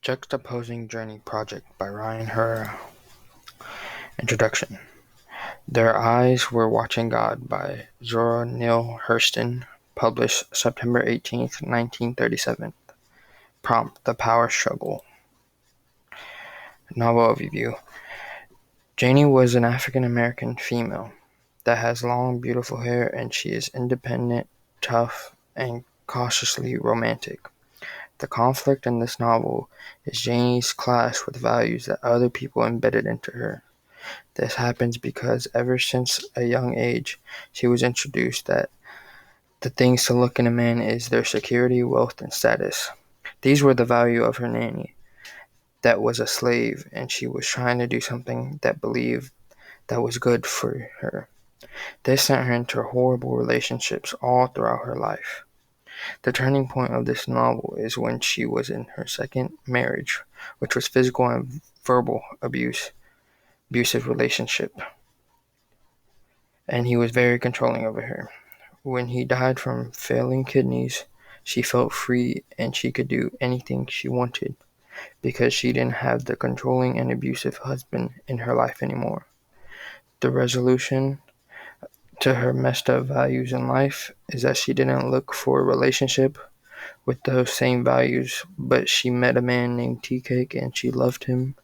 Juxtaposing Journey Project by Ryan Herrera. Introduction. Their Eyes Were Watching God by Zora Neale Hurston, published September 18th, 1937. Prompt: The Power Struggle. Novel overview. Janie was an African-American female that has long, beautiful hair, and she is independent, tough, and cautiously romantic. The conflict in this novel is Janie's clash with values that other people embedded into her. This happens because ever since a young age, she was introduced that the things to look in a man is their security, wealth, and status. These were the value of her nanny, that was a slave, and she was trying to do something that believed that was good for her. This sent her into horrible relationships all throughout her life. The turning point of this novel is when she was in her second marriage, which was physical and verbal abusive relationship, and he was very controlling over her. When he died from failing kidneys, she felt free and she could do anything she wanted because she didn't have the controlling and abusive husband in her life anymore. The resolution to her messed up values in life is that she didn't look for a relationship with those same values, but she met a man named Tea Cake and she loved him,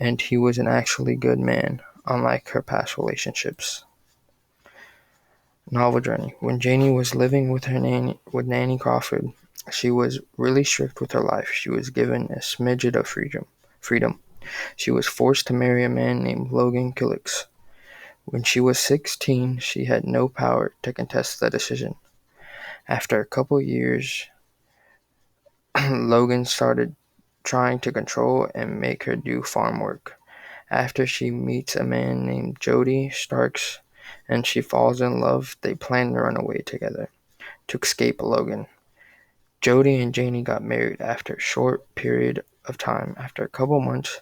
and he was an actually good man, unlike her past relationships. Novel journey. When Janie was living with Nanny Crawford, she was really strict with her life. She was given a smidget of freedom. She was forced to marry a man named Logan Killix. When she was 16, she had no power to contest the decision. After a couple years, Logan started trying to control and make her do farm work. After she meets a man named Jody Starks and she falls in love, they plan to run away together to escape Logan. Jody and Janie got married after a short period of time. After a couple months,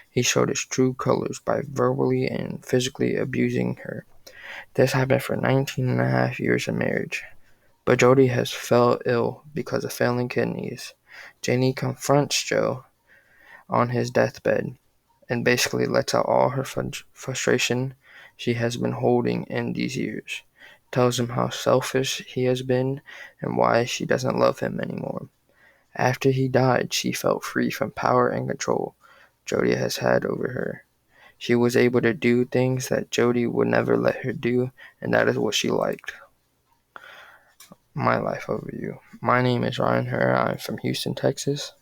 he showed his true colors by verbally and physically abusing her. This happened for 19 and a half years of marriage. But Jody has fell ill because of failing kidneys. Janie confronts Joe on his deathbed and basically lets out all her frustration she has been holding in these years. Tells him how selfish he has been and why she doesn't love him anymore. After he died, she felt free from power and control Jody has had over her. She was able to do things that Jody would never let her do, and that is what she liked. My life overview. My name is Ryan Herrera. I'm from Houston, Texas.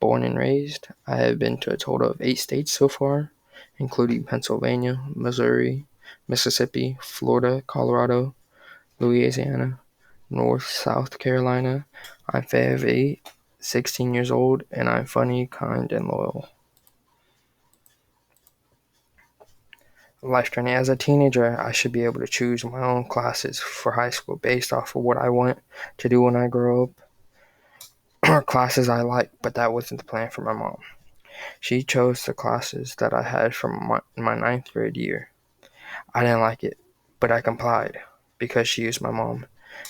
Born and raised. I have been to a total of 8 states so far, including Pennsylvania, Missouri, Mississippi, Florida, Colorado, Louisiana, South Carolina. I'm 5'8", 16 years old, and I'm funny, kind, and loyal. Life journey. As a teenager, I should be able to choose my own classes for high school based off of what I want to do when I grow up, or classes I like, but that wasn't the plan for my mom. She chose the classes that I had from my 9th grade year. I didn't like it, but I complied because she is my mom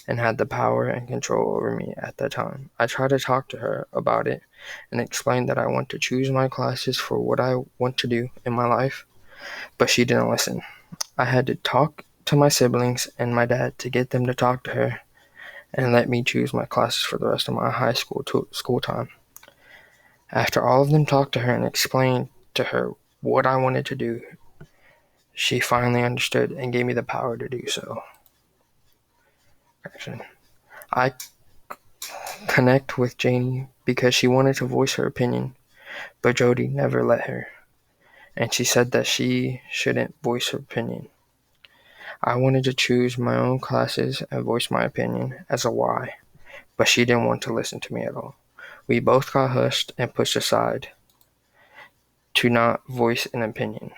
and had the power and control over me at that time. I tried to talk to her about it and explain that I want to choose my classes for what I want to do in my life, but she didn't listen. I had to talk to my siblings and my dad to get them to talk to her and let me choose my classes for the rest of my high school time. After all of them talked to her and explained to her what I wanted to do, she finally understood and gave me the power to do so. I connect with Janie because she wanted to voice her opinion, but Jody never let her, and she said that she shouldn't voice her opinion. I wanted to choose my own classes and voice my opinion as a why, but she didn't want to listen to me at all. We both got hushed and pushed aside to not voice an opinion.